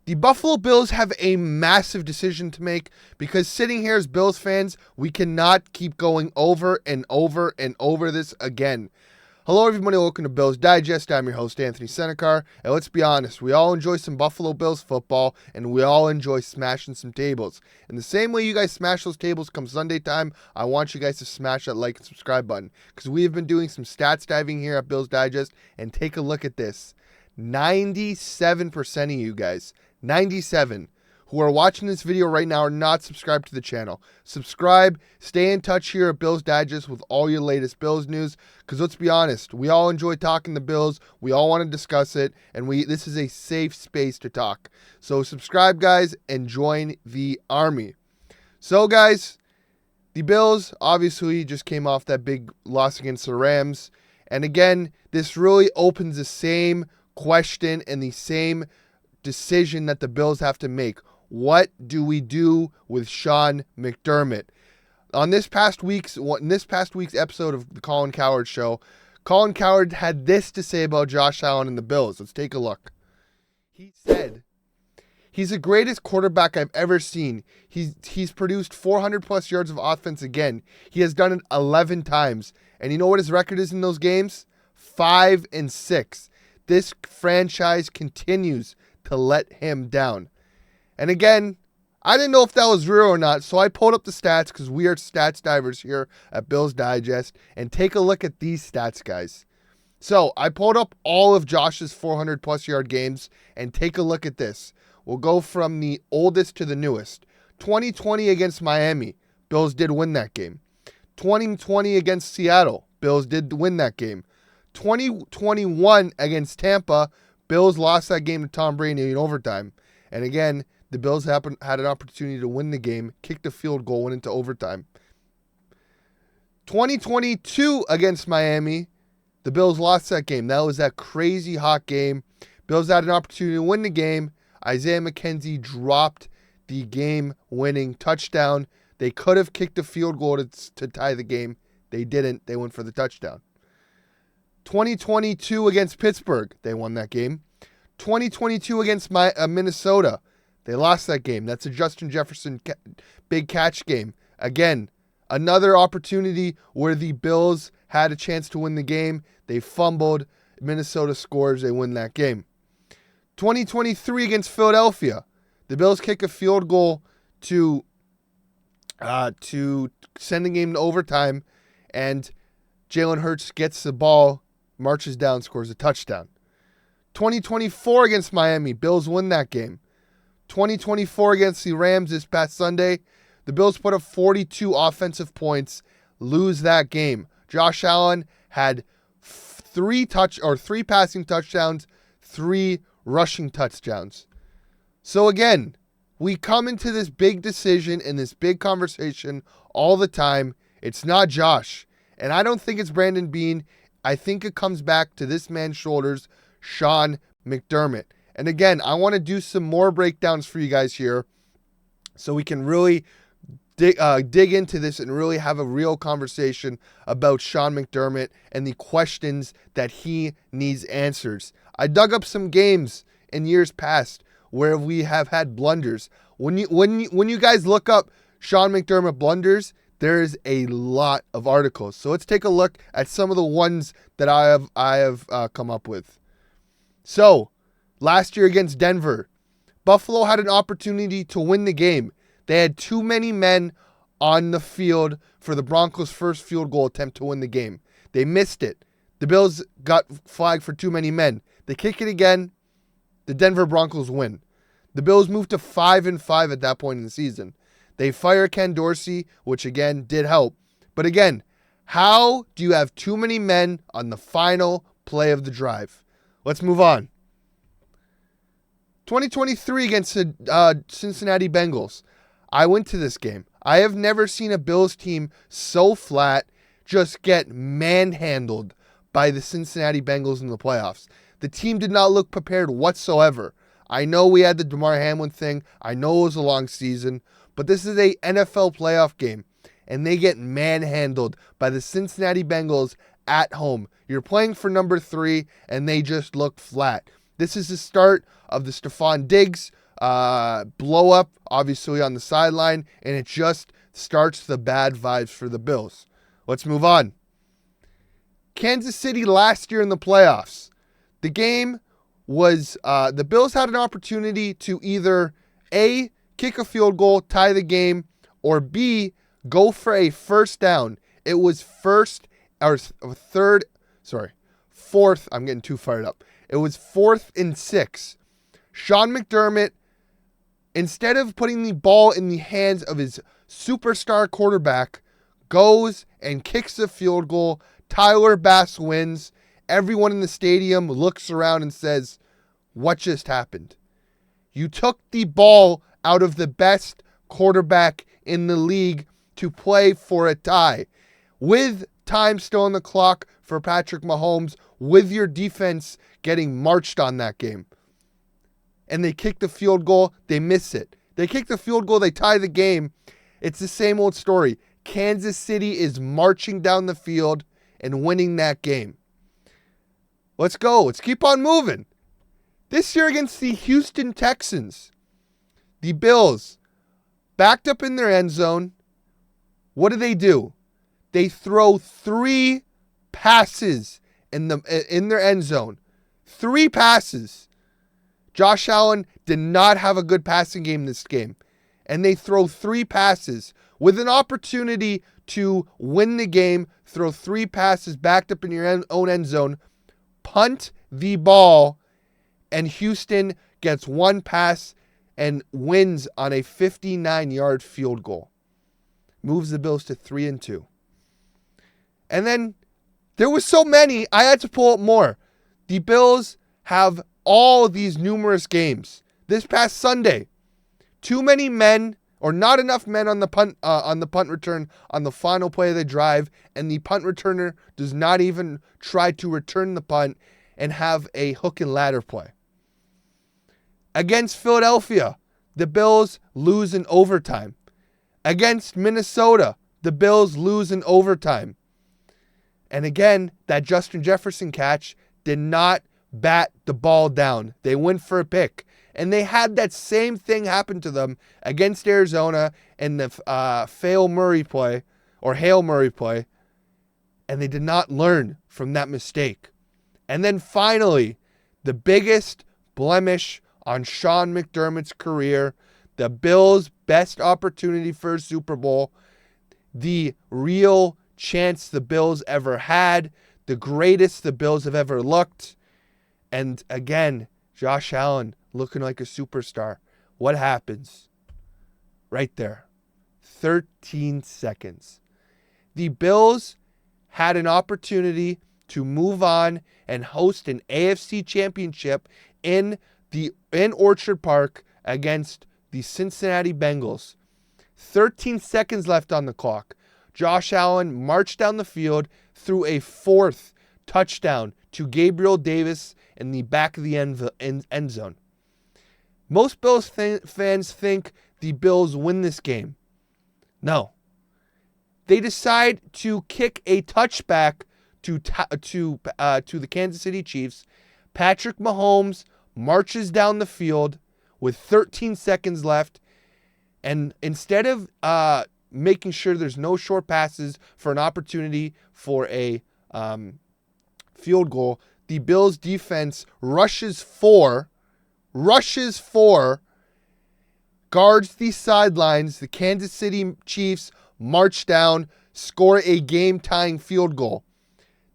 The Buffalo Bills have a massive decision to make because sitting here as Bills fans, we cannot keep going over and over and over this again. Hello, everybody. Welcome to Bills Digest. I'm your host, Anthony Senicar. And let's be honest, we all enjoy some Buffalo Bills football, and we all enjoy smashing some tables. In the same way you guys smash those tables come Sunday time, I want you guys to smash that like and subscribe button because we have been doing some stats diving here at Bills Digest, and take a look at this. 97% of you guys, 97 who are watching this video right now are not subscribed to the channel. Subscribe, stay in touch here at Bills Digest with all your latest Bills news, because let's be honest, we all enjoy talking the Bills, we all want to discuss it, and this is a safe space to talk. So subscribe, guys, and join the army. So, guys, the Bills obviously just came off that big loss against the Rams, and again, this really opens the same question and the same decision that the Bills have to make. What do we do with Sean McDermott? In this past week's episode of the Colin Cowherd Show, Colin Cowherd had this to say about Josh Allen and the Bills. Let's take a look. He said, "He's the greatest quarterback I've ever seen. He's produced 400 plus yards of offense again. He has done it 11 times. And you know what his record is in those games? 5-6. This franchise continues to let him down." And again, I didn't know if that was real or not, so I pulled up the stats because we are stats divers here at Bills Digest, and take a look at these stats, guys. So I pulled up all of Josh's 400 plus yard games, and take a look at this. We'll go from the oldest to the newest. 2020 against Miami, Bills did win that game. 2020 against Seattle, Bills did win that game. 2021 against Tampa, Bills lost that game to Tom Brady in overtime. And again, the Bills had an opportunity to win the game, kicked a field goal, went into overtime. 2022 against Miami, the Bills lost that game. That was that crazy hot game. Bills had an opportunity to win the game. Isaiah McKenzie dropped the game-winning touchdown. They could have kicked a field goal to tie the game. They didn't. They went for the touchdown. 2022 against Pittsburgh, they won that game. 2022 against Minnesota, they lost that game. That's a Justin Jefferson big catch game. Again, another opportunity where the Bills had a chance to win the game. They fumbled. Minnesota scores. They win that game. 2023 against Philadelphia, the Bills kick a field goal to send the game to overtime, and Jalen Hurts gets the ball, marches down, scores a touchdown. 2024 against Miami, Bills win that game. 2024 against the Rams this past Sunday, the Bills put up 42 offensive points, lose that game. Josh Allen had three passing touchdowns, 3 rushing touchdowns. So again, we come into this big decision and this big conversation all the time. It's not Josh, and I don't think it's Brandon Beane. I think it comes back to this man's shoulders, Sean McDermott. And again, I want to do some more breakdowns for you guys here so we can really dig into this and really have a real conversation about Sean McDermott and the questions that he needs answers. I dug up some games in years past where we have had blunders. When you guys look up Sean McDermott blunders, there's a lot of articles. So let's take a look at some of the ones that I have come up with. So, last year against Denver, Buffalo had an opportunity to win the game. They had too many men on the field for the Broncos' first field goal attempt to win the game. They missed it. The Bills got flagged for too many men. They kick it again. The Denver Broncos win. The Bills moved to 5-5 at that point in the season. They fire Ken Dorsey, which again did help. But again, how do you have too many men on the final play of the drive? Let's move on. 2023 against the Cincinnati Bengals. I went to this game. I have never seen a Bills team so flat just get manhandled by the Cincinnati Bengals in the playoffs. The team did not look prepared whatsoever. I know we had the Damar Hamlin thing. I know it was a long season. But this is a NFL playoff game, and they get manhandled by the Cincinnati Bengals at home. You're playing for number 3, and they just look flat. This is the start of the Stephon Diggs blow up, obviously, on the sideline, and it just starts the bad vibes for the Bills. Let's move on. Kansas City last year in the playoffs. The game was, the Bills had an opportunity to either A, kick a field goal, tie the game, or B, go for a first down. It was fourth, I'm getting too fired up. It was 4th and 6. Sean McDermott, instead of putting the ball in the hands of his superstar quarterback, goes and kicks a field goal. Tyler Bass wins. Everyone in the stadium looks around and says, what just happened? You took the ball out of the best quarterback in the league to play for a tie. With time still on the clock for Patrick Mahomes, with your defense getting marched on that game. And they kick the field goal, they miss it. They kick the field goal, they tie the game. It's the same old story. Kansas City is marching down the field and winning that game. Let's go. Let's keep on moving. This year against the Houston Texans, the Bills backed up in their end zone. What do? They throw 3 passes in their end zone. 3 passes. Josh Allen did not have a good passing game this game. And they throw 3 passes with an opportunity to win the game. Throw 3 passes backed up in your own end zone. Punt the ball. And Houston gets 1 pass and wins on a 59-yard field goal. Moves the Bills to 3-2. And then there was so many, I had to pull up more. The Bills have all these numerous games. This past Sunday, too many men, or not enough men on the punt return on the final play of the drive, and the punt returner does not even try to return the punt and have a hook and ladder play. Against Philadelphia, the Bills lose in overtime. Against Minnesota, the Bills lose in overtime. And again, that Justin Jefferson catch did not bat the ball down. They went for a pick. And they had that same thing happen to them against Arizona in the Hail Murray play. And they did not learn from that mistake. And then finally, the biggest blemish on Sean McDermott's career, the Bills' best opportunity for a Super Bowl, the real chance the Bills ever had, the greatest the Bills have ever looked. And again, Josh Allen looking like a superstar. What happens? Right there. 13 seconds. The Bills had an opportunity to move on and host an AFC championship in Orchard Park against the Cincinnati Bengals. 13 seconds left on the clock. Josh Allen marched down the field, threw a 4th touchdown to Gabriel Davis in the back of the end zone. Most Bills fans think the Bills win this game. No. They decide to kick a touchback to the Kansas City Chiefs. Patrick Mahomes marches down the field with 13 seconds left. And instead of making sure there's no short passes for an opportunity for a field goal, the Bills defense rushes 4, guards the sidelines. The Kansas City Chiefs march down, score a game-tying field goal.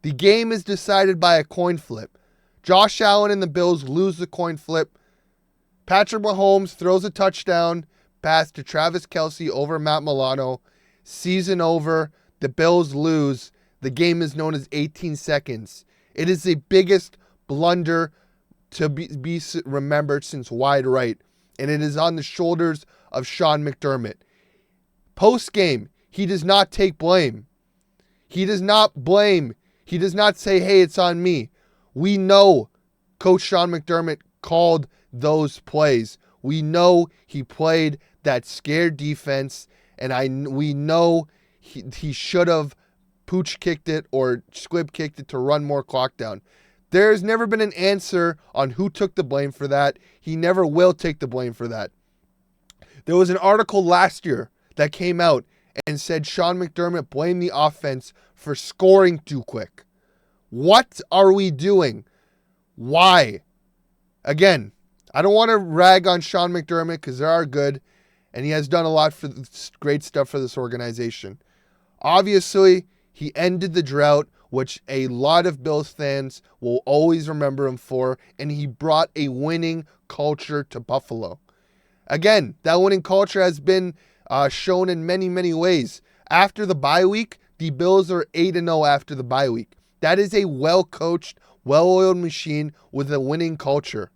The game is decided by a coin flip. Josh Allen and the Bills lose the coin flip. Patrick Mahomes throws a touchdown pass to Travis Kelce over Matt Milano. Season over. The Bills lose. The game is known as 18 seconds. It is the biggest blunder to be remembered since wide right, and it is on the shoulders of Sean McDermott. Post-game, he does not take blame. He does not blame. He does not say, hey, it's on me. We know Coach Sean McDermott called those plays. We know he played that scared defense, and we know he should have pooch kicked it or squib kicked it to run more clock down. There's never been an answer on who took the blame for that. He never will take the blame for that. There was an article last year that came out and said Sean McDermott blamed the offense for scoring too quick. What are we doing? Why? Again, I don't want to rag on Sean McDermott because they are good, and he has done a lot for great stuff for this organization. Obviously, he ended the drought, which a lot of Bills fans will always remember him for, and he brought a winning culture to Buffalo. Again, that winning culture has been shown in many, many ways. After the bye week, the Bills are 8-0 after the bye week. That is a well-coached, well-oiled machine with a winning culture.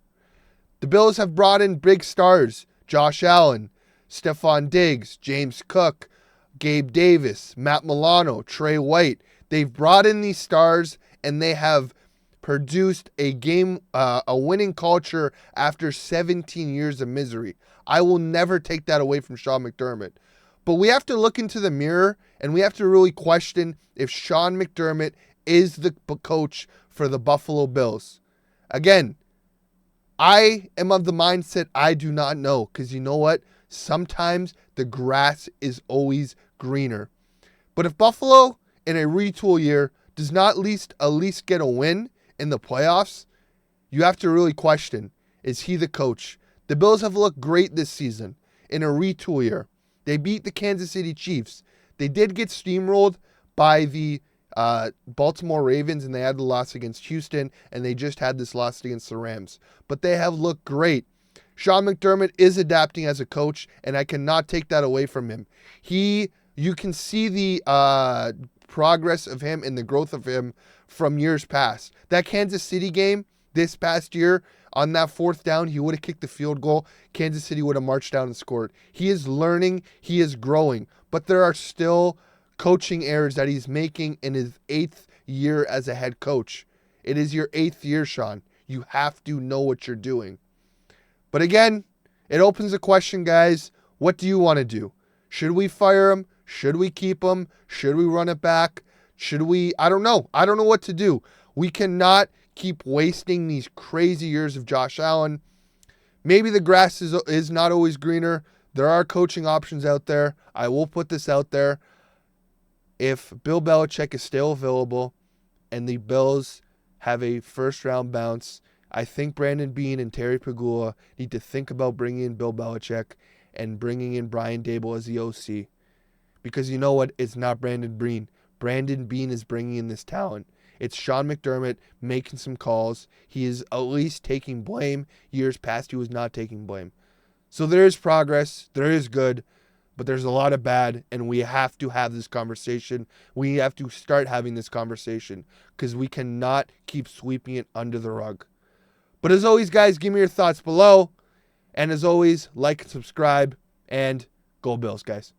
The Bills have brought in big stars: Josh Allen, Stephon Diggs, James Cook, Gabe Davis, Matt Milano, Trey White. They've brought in these stars, and they have produced a winning culture after 17 years of misery. I will never take that away from Sean McDermott. But we have to look into the mirror, and we have to really question if Sean McDermott is the coach for the Buffalo Bills. Again, I am of the mindset I do not know, because you know what? Sometimes the grass is always greener. But if Buffalo, in a retool year, does not at least get a win in the playoffs, you have to really question, is he the coach? The Bills have looked great this season in a retool year. They beat the Kansas City Chiefs. They did get steamrolled by the Baltimore Ravens, and they had the loss against Houston, and they just had this loss against the Rams. But they have looked great. Sean McDermott is adapting as a coach, and I cannot take that away from him. You can see the progress of him and the growth of him from years past. That Kansas City game this past year, on that fourth down, he would have kicked the field goal. Kansas City would have marched down and scored. He is learning. He is growing. But there are still coaching errors that he's making in his 8th year as a head coach. It is your 8th year, Sean. You have to know what you're doing. But again, it opens a question, guys. What do you want to do? Should we fire him? Should we keep him? Should we run it back? I don't know. I don't know what to do. We cannot keep wasting these crazy years of Josh Allen. Maybe the grass is not always greener. There are coaching options out there. I will put this out there. If Bill Belichick is still available and the Bills have a first-round bounce, I think Brandon Beane and Terry Pegula need to think about bringing in Bill Belichick and bringing in Brian Daboll as the OC. Because you know what? It's not Brandon Beane. Brandon Beane is bringing in this talent. It's Sean McDermott making some calls. He is at least taking blame. Years past, he was not taking blame. So there is progress. There is good. But there's a lot of bad, and we have to have this conversation. We have to start having this conversation because we cannot keep sweeping it under the rug. But as always, guys, give me your thoughts below. And as always, like and subscribe, and go Bills, guys.